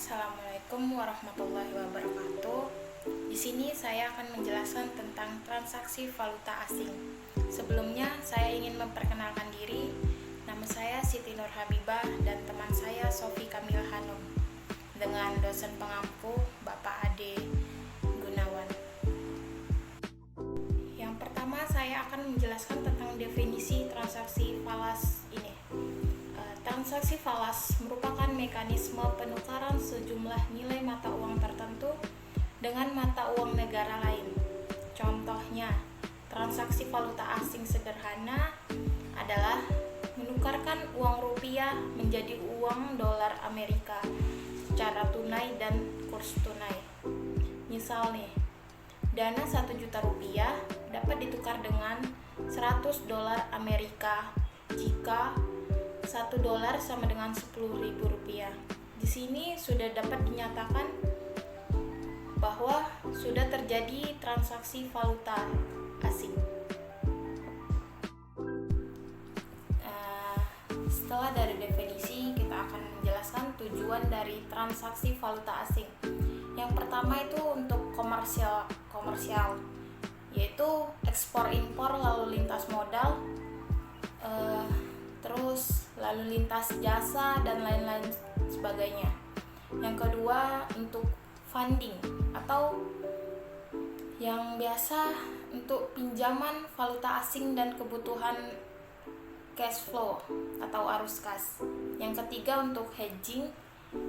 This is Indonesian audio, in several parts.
Assalamualaikum warahmatullahi wabarakatuh. Di sini saya akan menjelaskan tentang transaksi valuta asing. Sebelumnya, saya ingin memperkenalkan diri. Nama saya Siti Nur Habibah dan teman saya Sofi Kamil Hanum dengan dosen pengampu Bapak Ade Gunawan. Yang pertama, saya akan menjelaskan tentang definisi transaksi falas ini. Transaksi falas merupakan mekanisme penukaran sejumlah nilai mata uang tertentu dengan mata uang negara lain. Contohnya, transaksi valuta asing sederhana adalah menukarkan uang rupiah menjadi uang dolar Amerika secara tunai dan kurs tunai. Misal nih, dana 1 juta rupiah dapat ditukar dengan 100 dolar Amerika jika 1 dolar sama dengan 10.000 rupiah. Di sini sudah dapat dinyatakan bahwa sudah terjadi transaksi valuta asing. Setelah dari definisi, kita akan menjelaskan tujuan dari transaksi valuta asing. Yang pertama itu untuk komersial, yaitu ekspor impor lalu lintas modal, terus lalu lintas jasa dan lain-lain sebagainya. Yang kedua untuk funding atau yang biasa untuk pinjaman valuta asing dan kebutuhan cash flow atau arus kas. Yang ketiga untuk hedging.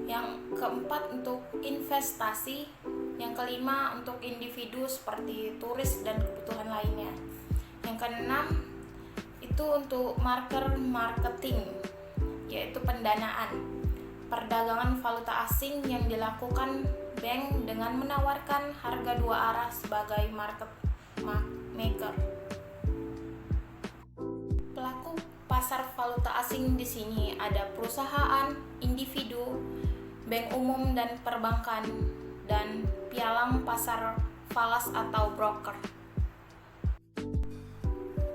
Yang keempat untuk investasi. Yang kelima untuk individu seperti turis dan kebutuhan lainnya. Yang keenam itu untuk marketing, yaitu pendanaan. Perdagangan valuta asing yang dilakukan bank dengan menawarkan harga dua arah sebagai market maker. Pelaku pasar valuta asing di sini ada perusahaan, individu, bank umum dan perbankan, dan pialang pasar falas atau broker.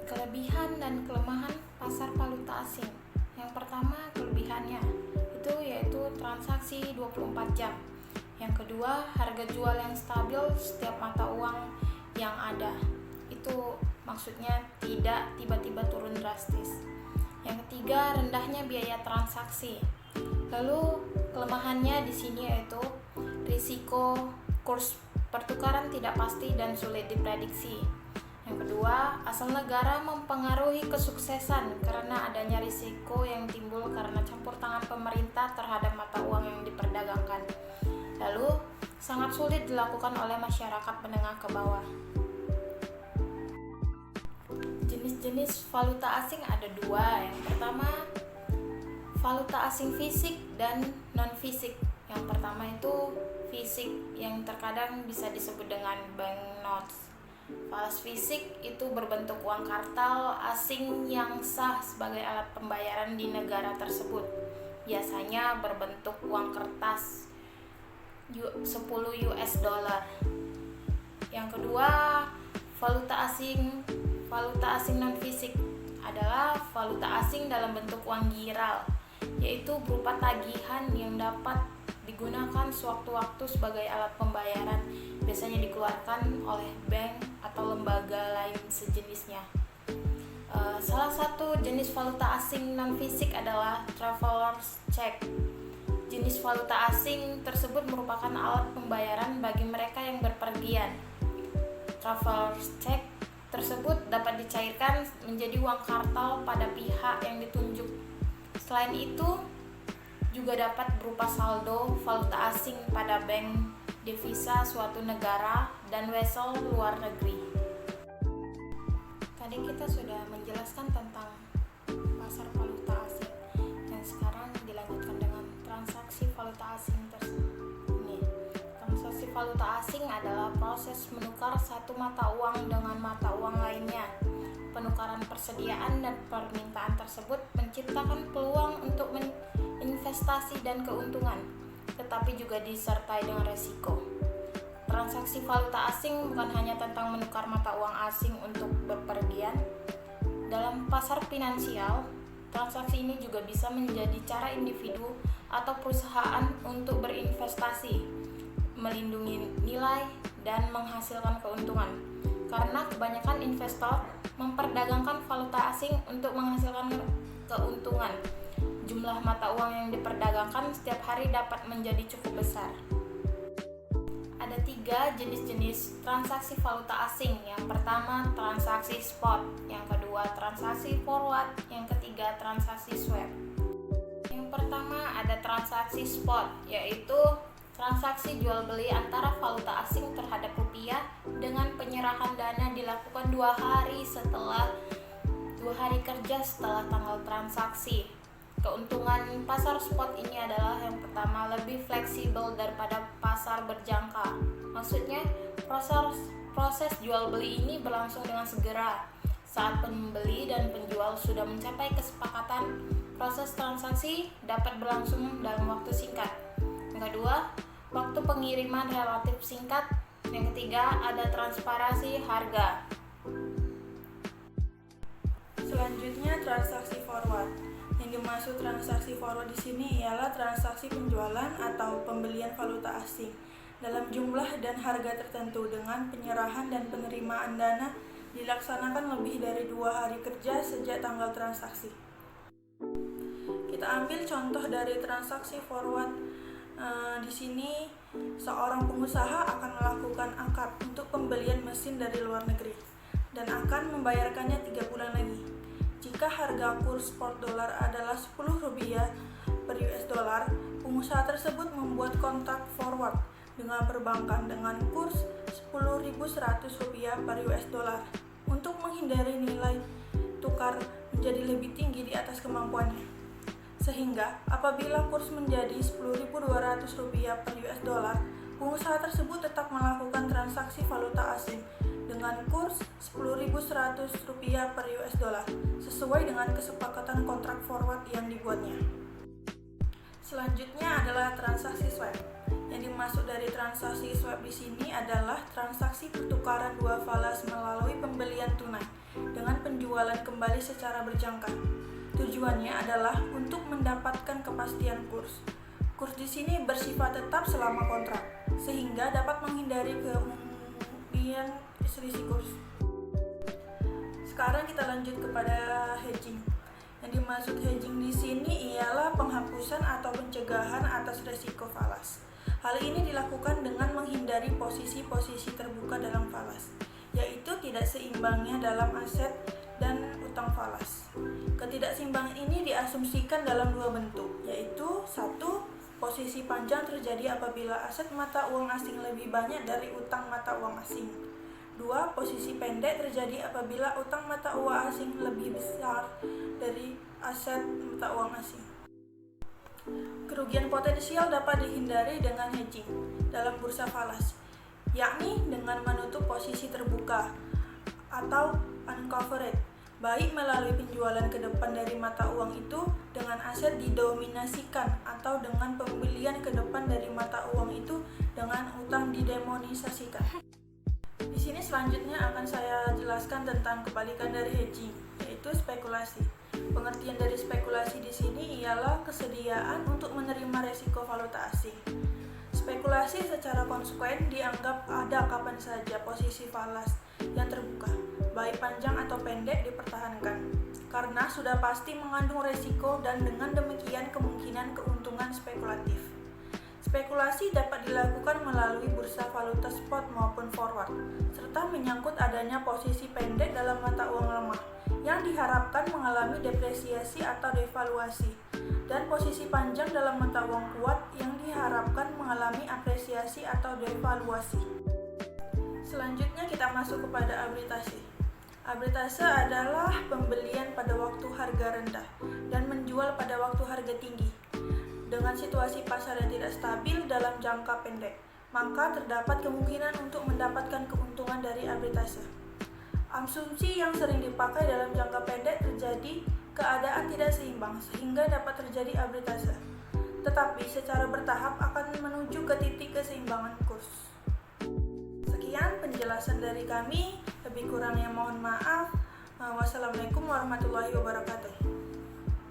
Kelebihan dan kelemahan pasar valuta asing. Yang pertama, kelebihannya itu yaitu transaksi 24 jam. Yang kedua, harga jual yang stabil setiap mata uang yang ada. Itu maksudnya tidak tiba-tiba turun drastis. Yang ketiga, rendahnya biaya transaksi. Lalu kelemahannya di sini yaitu risiko kurs pertukaran tidak pasti dan sulit diprediksi. Yang kedua, asal negara mempengaruhi kesuksesan karena adanya risiko yang timbul karena campur tangan pemerintah terhadap mata uang yang diperdagangkan. Lalu, sangat sulit dilakukan oleh masyarakat menengah ke bawah. Jenis-jenis valuta asing ada dua. Yang pertama, valuta asing fisik dan non-fisik. Yang pertama itu fisik yang terkadang bisa disebut dengan banknotes. Falas fisik itu berbentuk uang kartal asing yang sah sebagai alat pembayaran di negara tersebut. Biasanya berbentuk uang kertas 10 US dollar. Yang kedua, valuta asing non fisik adalah valuta asing dalam bentuk uang giral, yaitu berupa tagihan yang dapat digunakan sewaktu-waktu sebagai alat pembayaran, biasanya dikeluarkan oleh bank atau lembaga lain sejenisnya. Salah satu jenis valuta asing non-fisik adalah traveler's check. Jenis valuta asing tersebut merupakan alat pembayaran bagi mereka yang berpergian. Traveler's check tersebut dapat dicairkan menjadi uang kartal pada pihak yang ditunjuk. Selain itu, juga dapat berupa saldo valuta asing pada bank devisa suatu negara dan wesel luar negeri. Tadi kita sudah menjelaskan tentang pasar valuta asing dan sekarang dilanjutkan dengan transaksi valuta asing tersebut. Transaksi valuta asing adalah proses menukar satu mata uang dengan mata uang lainnya. Penukaran persediaan dan permintaan tersebut menciptakan peluang untuk investasi dan keuntungan, tetapi juga disertai dengan resiko. Transaksi valuta asing bukan hanya tentang menukar mata uang asing untuk bepergian. Dalam pasar finansial, transaksi ini juga bisa menjadi cara individu atau perusahaan untuk berinvestasi, melindungi nilai, dan menghasilkan keuntungan. Karena kebanyakan investor memperdagangkan valuta asing untuk menghasilkan keuntungan. Jumlah mata uang yang diperdagangkan setiap hari dapat menjadi cukup besar. Ada 3 jenis-jenis transaksi valuta asing. Yang pertama, transaksi spot. Yang kedua, transaksi forward. Yang ketiga, transaksi swap. Yang pertama ada transaksi spot, yaitu transaksi jual beli antara valuta asing terhadap rupiah dengan penyerahan dana dilakukan 2 hari kerja setelah tanggal transaksi. Keuntungan pasar spot ini adalah yang pertama, lebih fleksibel daripada pasar berjangka. Maksudnya proses jual beli ini berlangsung dengan segera. Saat pembeli dan penjual sudah mencapai kesepakatan, proses transaksi dapat berlangsung dalam waktu singkat. Yang kedua, waktu pengiriman relatif singkat. Yang ketiga, ada transparansi harga. Selanjutnya, transaksi forward. Yang dimaksud transaksi forward di sini ialah transaksi penjualan atau pembelian valuta asing dalam jumlah dan harga tertentu dengan penyerahan dan penerimaan dana dilaksanakan lebih dari 2 hari kerja sejak tanggal transaksi. Kita ambil contoh dari transaksi forward. Di sini seorang pengusaha akan melakukan akad untuk pembelian mesin dari luar negeri dan akan membayarkannya 3 bulan lagi. Jika harga kurs spot dolar adalah Rp10 per US dollar, pengusaha tersebut membuat kontrak forward dengan perbankan dengan kurs Rp10.100 per US dollar untuk menghindari nilai tukar menjadi lebih tinggi di atas kemampuannya. Sehingga apabila kurs menjadi Rp10.200 per US dollar, pengusaha tersebut tetap melakukan transaksi valuta asing dengan kurs Rp10.100 per US dollar sesuai dengan kesepakatan kontrak forward yang dibuatnya. Selanjutnya adalah transaksi swap. Yang dimaksud dari transaksi swap di sini adalah transaksi pertukaran 2 falas melalui pembelian tunai dengan penjualan kembali secara berjangka. Tujuannya adalah untuk mendapatkan kepastian kurs. Kurs di sini bersifat tetap selama kontrak, sehingga dapat menghindari kemudian selisih kurs. Sekarang kita lanjut kepada hedging. Yang dimaksud hedging di sini ialah penghapusan atau pencegahan atas resiko falas. Hal ini dilakukan dengan menghindari posisi-posisi terbuka dalam falas, yaitu tidak seimbangnya dalam aset dan utang falas. Ketidakseimbangan ini diasumsikan dalam 2 bentuk, yaitu 1. Posisi panjang terjadi apabila aset mata uang asing lebih banyak dari utang mata uang asing. 2. Posisi pendek terjadi apabila utang mata uang asing lebih besar dari aset mata uang asing. Kerugian potensial dapat dihindari dengan hedging dalam bursa falas, yakni dengan menutup posisi terbuka atau uncovered, baik melalui penjualan ke depan dari mata uang itu dengan aset didominasikan atau dengan pembelian ke depan dari mata uang itu dengan utang didemonisasikan. Di sini selanjutnya akan saya jelaskan tentang kebalikan dari hedging, yaitu spekulasi. Pengertian dari spekulasi di sini ialah kesediaan untuk menerima resiko valuta asing. Spekulasi secara konsekuen dianggap ada kapan saja posisi falas yang terbuka, baik panjang atau pendek, dipertahankan, karena sudah pasti mengandung resiko dan dengan demikian kemungkinan keuntungan spekulatif. Spekulasi dapat dilakukan melalui bursa valuta spot maupun forward, serta menyangkut adanya posisi pendek dalam mata uang lemah yang diharapkan mengalami depresiasi atau devaluasi, dan posisi panjang dalam mata uang kuat yang diharapkan mengalami apresiasi atau devaluasi. Selanjutnya kita masuk kepada arbitrase. Arbitrase adalah pembelian pada waktu harga rendah dan menjual pada waktu harga tinggi. Dengan situasi pasar yang tidak stabil dalam jangka pendek, maka terdapat kemungkinan untuk mendapatkan keuntungan dari arbitrase. Asumsi yang sering dipakai dalam jangka pendek terjadi keadaan tidak seimbang sehingga dapat terjadi arbitrase, tetapi secara bertahap akan menuju ke titik keseimbangan kurs. Sekian penjelasan dari kami, lebih kurangnya mohon maaf. Wassalamualaikum warahmatullahi wabarakatuh.